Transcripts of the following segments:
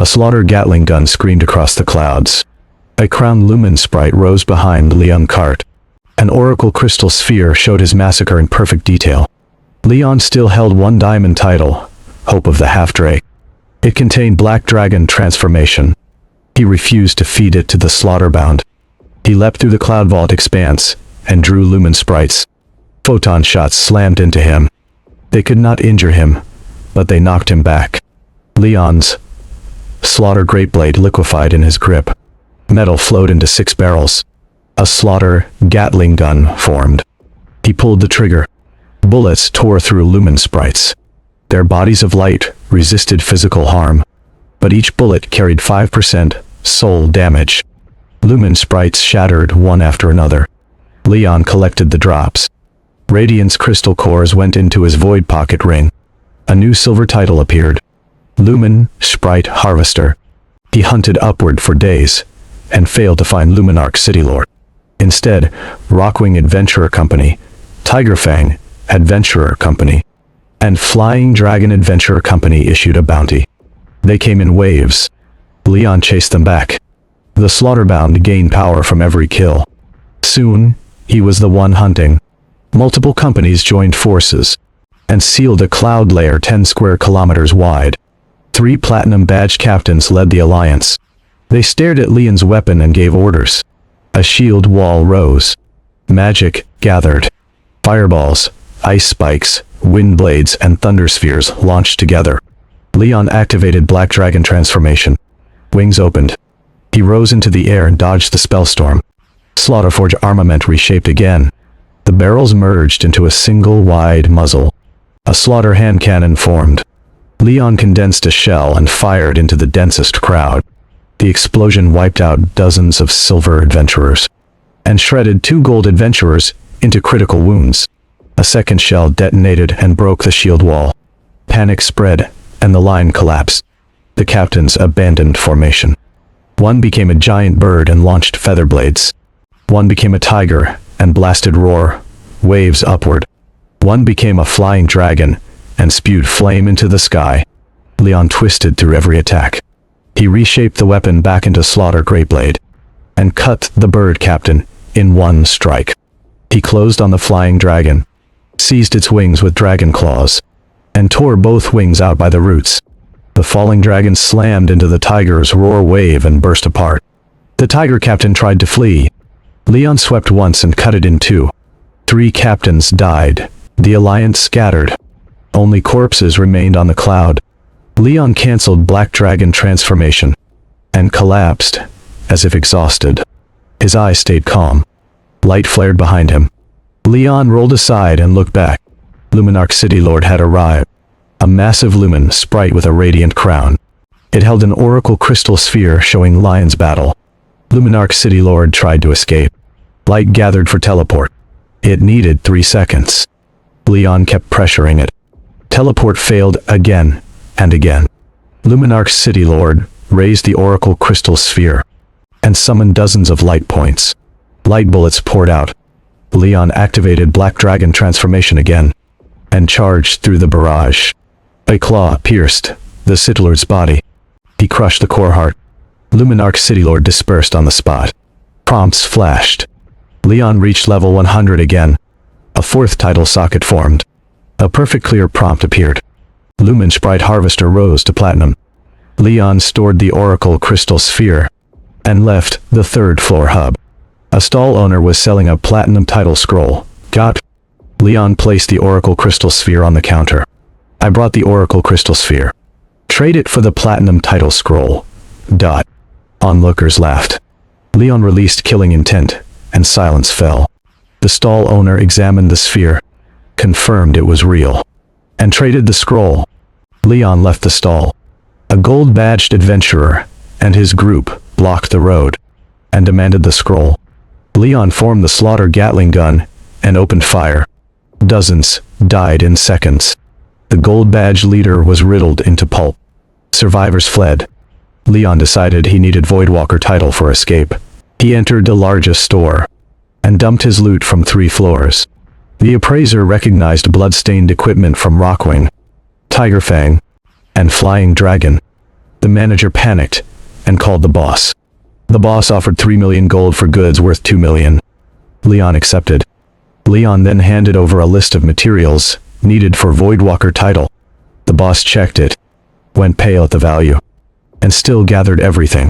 A Slaughter Gatling gun screamed across the clouds. A crowned lumen sprite rose behind Leon Carte. An oracle crystal sphere showed his massacre in perfect detail. Leon still held one diamond title, Hope of the Half-Drake. It contained Black Dragon transformation. He refused to feed it to the slaughterbound. He leapt through the cloud vault expanse and drew lumen sprites. Photon shots slammed into him. They could not injure him, but they knocked him back. Leon's Slaughter Greatblade liquefied in his grip. Metal flowed into 6 barrels. A Slaughter Gatling gun formed. He pulled the trigger. Bullets tore through lumen sprites. Their bodies of light resisted physical harm, but each bullet carried 5% soul damage. Lumen sprites shattered one after another. Leon collected the drops. Radiance crystal cores went into his void pocket ring. A new silver title appeared. Lumen Sprite Harvester. He hunted upward for days, and failed to find Luminarch City Lord. Instead, Rockwing Adventurer Company, Tigerfang Adventurer Company, and Flying Dragon Adventurer Company issued a bounty. They came in waves. Leon chased them back. The slaughterbound gained power from every kill. Soon, he was the one hunting. Multiple companies joined forces and sealed a cloud layer 10 square kilometers wide. 3 platinum badge captains led the alliance. They stared at Leon's weapon and gave orders. A shield wall rose. Magic gathered. Fireballs, ice spikes, wind blades, and thunder spheres launched together. Leon activated Black Dragon transformation. Wings opened. He rose into the air and dodged the spellstorm. Slaughterforge armament reshaped again. The barrels merged into a single wide muzzle. A slaughter hand cannon formed. Leon condensed a shell and fired into the densest crowd. The explosion wiped out dozens of silver adventurers, and shredded 2 gold adventurers into critical wounds. A second shell detonated and broke the shield wall. Panic spread, and the line collapsed. The captains abandoned formation. One became a giant bird and launched feather blades. One became a tiger and blasted roar waves upward. One became a flying dragon and spewed flame into the sky. Leon twisted through every attack. He reshaped the weapon back into Slaughter Greatblade and cut the bird captain in one strike. He closed on the flying dragon, seized its wings with dragon claws, and tore both wings out by the roots. The falling dragon slammed into the tiger's roar wave and burst apart. The tiger captain tried to flee. Leon swept once and cut it in 2. 3 captains died. The alliance scattered. Only corpses remained on the cloud. Leon canceled Black Dragon transformation and collapsed, as if exhausted. His eyes stayed calm. Light flared behind him. Leon rolled aside and looked back. Luminarch City Lord had arrived. A massive lumen sprite with a radiant crown. It held an oracle crystal sphere showing Lion's battle. Luminarch City Lord tried to escape. Light gathered for teleport. It needed 3 seconds. Leon kept pressuring it. Teleport failed again and again. Luminarch City Lord raised the oracle crystal sphere and summoned dozens of light points. Light bullets poured out. Leon activated Black Dragon transformation again and charged through the barrage. A claw pierced the City Lord's body. He crushed the core heart. Luminarch City Lord dispersed on the spot. Prompts flashed. Leon reached level 100 again. A 4th title socket formed. A perfect clear prompt appeared. Lumen Sprite Harvester rose to platinum. Leon stored the oracle crystal sphere and left the 3rd floor hub. A stall owner was selling a platinum title scroll. Got. Leon placed the oracle crystal sphere on the counter. I brought the oracle crystal sphere. Trade it for the platinum title scroll. Dot. Onlookers laughed. Leon released killing intent, and silence fell. The stall owner examined the sphere, confirmed it was real, and traded the scroll. Leon left the stall. A gold-badged adventurer and his group blocked the road and demanded the scroll. Leon formed the Slaughter Gatling gun and opened fire. Dozens died in seconds. The gold-badged leader was riddled into pulp. Survivors fled. Leon decided he needed Voidwalker title for escape. He entered the largest store and dumped his loot from 3 floors. The appraiser recognized blood-stained equipment from Rockwing, Tigerfang, and Flying Dragon. The manager panicked and called the boss. The boss offered 3 million gold for goods worth 2 million. Leon accepted. Leon then handed over a list of materials needed for Voidwalker title. The boss checked it, went pale at the value, and still gathered everything.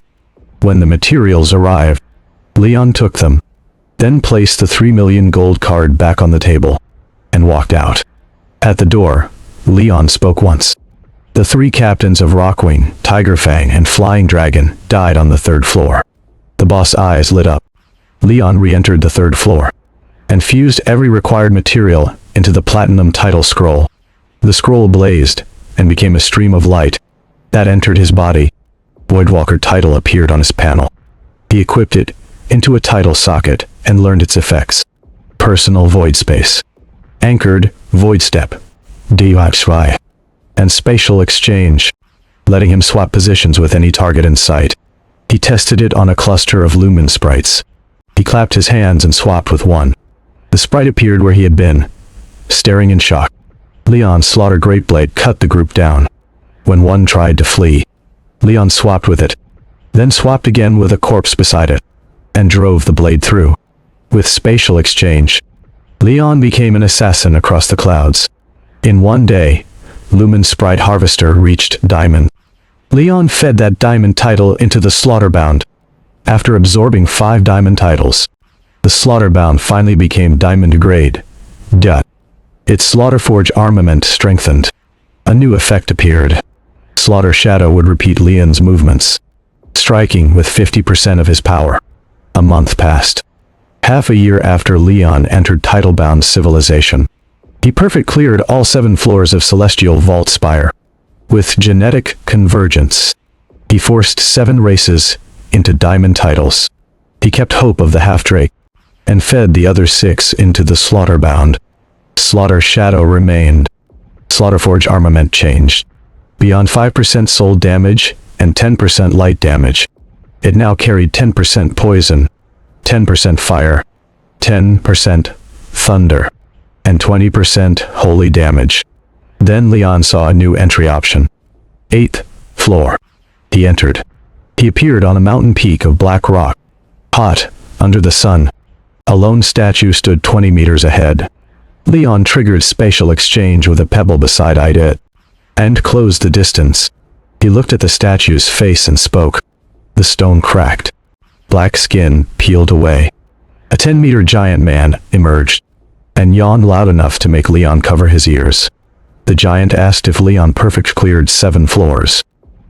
When the materials arrived, Leon took them, then placed the 3 million gold card back on the table, and walked out. At the door, Leon spoke once. The 3 captains of Rockwing, Tigerfang, and Flying Dragon died on the 3rd floor. The boss' eyes lit up. Leon re-entered the 3rd floor, and fused every required material into the platinum title scroll. The scroll blazed, and became a stream of light that entered his body. Voidwalker title appeared on his panel. He equipped it into a title socket and learned its effects. Personal void space, anchored void step, DXY, and spatial exchange, letting him swap positions with any target in sight. He tested it on a cluster of lumen sprites. He clapped his hands and swapped with one. The sprite appeared where he had been, staring in shock. Leon's slaughter greatblade cut the group down. When one tried to flee, Leon swapped with it, then swapped again with a corpse beside it, and drove the blade through. With spatial exchange, Leon became an assassin across the clouds. In one day, Lumen Sprite Harvester reached Diamond. Leon fed that Diamond title into the Slaughterbound. After absorbing 5 Diamond titles, the Slaughterbound finally became Diamond Grade. Its Slaughterforge armament strengthened. A new effect appeared. Slaughter Shadow would repeat Leon's movements, striking with 50% of his power. A month passed. Half a year after Leon entered Titlebound Civilization, he perfect cleared all 7 floors of Celestial Vault Spire. With genetic convergence, he forced 7 races into diamond titles. He kept hope of the Half-Drake, and fed the other 6 into the Slaughterbound. Slaughter Shadow remained. Slaughterforge armament changed. Beyond 5% soul damage and 10% light damage, it now carried 10% poison, 10% fire, 10% thunder, and 20% holy damage. Then Leon saw a new entry option. 8th floor. He entered. He appeared on a mountain peak of black rock. Hot, under the sun. A lone statue stood 20 meters ahead. Leon triggered spatial exchange with a pebble beside it, and closed the distance. He looked at the statue's face and spoke. The stone cracked. Black skin peeled away. A 10-meter giant man emerged, and yawned loud enough to make Leon cover his ears. The giant asked if Leon perfect cleared 7 floors.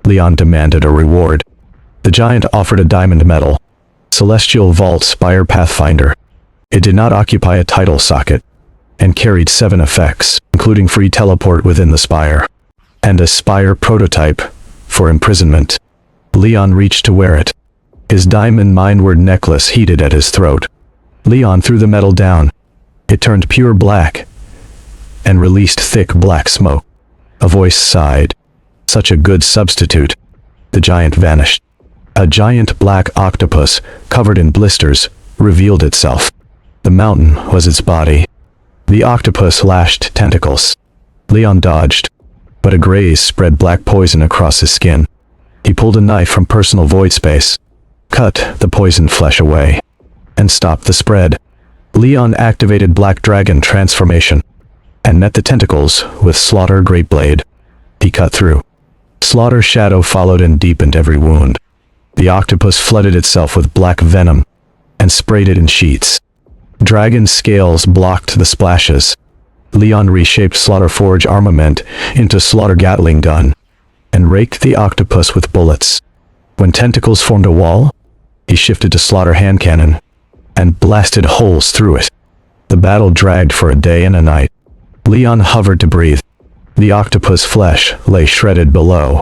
Leon demanded a reward. The giant offered a diamond medal. Celestial Vault Spire Pathfinder. It did not occupy a title socket, and carried 7 effects, including free teleport within the spire, and a spire prototype for imprisonment. Leon reached to wear it. His diamond mindward necklace heated at his throat. Leon threw the metal down. It turned pure black, and released thick black smoke. A voice sighed. Such a good substitute. The giant vanished. A giant black octopus, covered in blisters, revealed itself. The mountain was its body. The octopus lashed tentacles. Leon dodged, but a graze spread black poison across his skin. He pulled a knife from personal void space, cut the poisoned flesh away, and stopped the spread. Leon activated Black Dragon transformation, and met the tentacles with Slaughter Greatblade. He cut through. Slaughter Shadow followed and deepened every wound. The octopus flooded itself with black venom, and sprayed it in sheets. Dragon scales blocked the splashes. Leon reshaped Slaughterforge armament into Slaughter Gatling gun, and raked the octopus with bullets. When tentacles formed a wall, he shifted to Slaughter hand cannon, and blasted holes through it. The battle dragged for a day and a night. Leon hovered to breathe. The octopus flesh lay shredded below.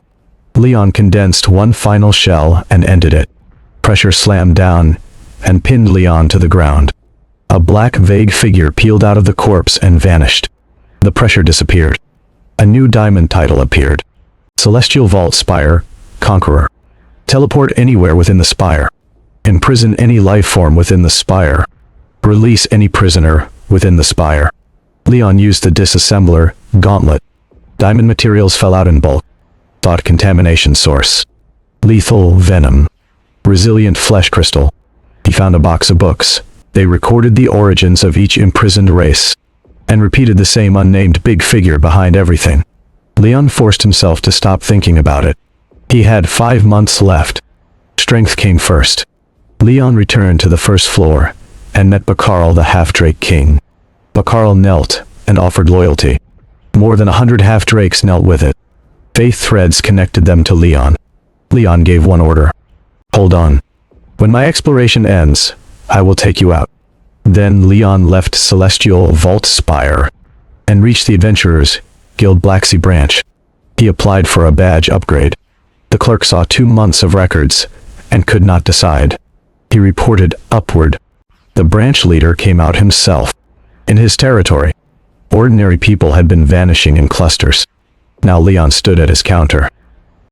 Leon condensed one final shell and ended it. Pressure slammed down, and pinned Leon to the ground. A black vague figure peeled out of the corpse and vanished. The pressure disappeared. A new diamond title appeared. Celestial Vault Spire, Conqueror. Teleport anywhere within the spire. Imprison any life form within the spire. Release any prisoner within the spire. Leon used the disassembler, Gauntlet. Diamond materials fell out in bulk. Thought contamination source. Lethal venom. Resilient flesh crystal. He found a box of books. They recorded the origins of each imprisoned race, and repeated the same unnamed big figure behind everything. Leon forced himself to stop thinking about it. He had 5 months left. Strength came first. Leon returned to the first floor, and met Bakarl the half-drake king. Bakarl knelt, and offered loyalty. More than 100 half-drakes knelt with it. Faith threads connected them to Leon. Leon gave one order. Hold on. When my exploration ends, I will take you out. Then Leon left Celestial Vault Spire, and reached the Adventurers Guild Blacksea branch. He applied for a badge upgrade. The clerk saw 2 months of records, and could not decide. He reported upward. The branch leader came out himself. In his territory, ordinary people had been vanishing in clusters. Now Leon stood at his counter.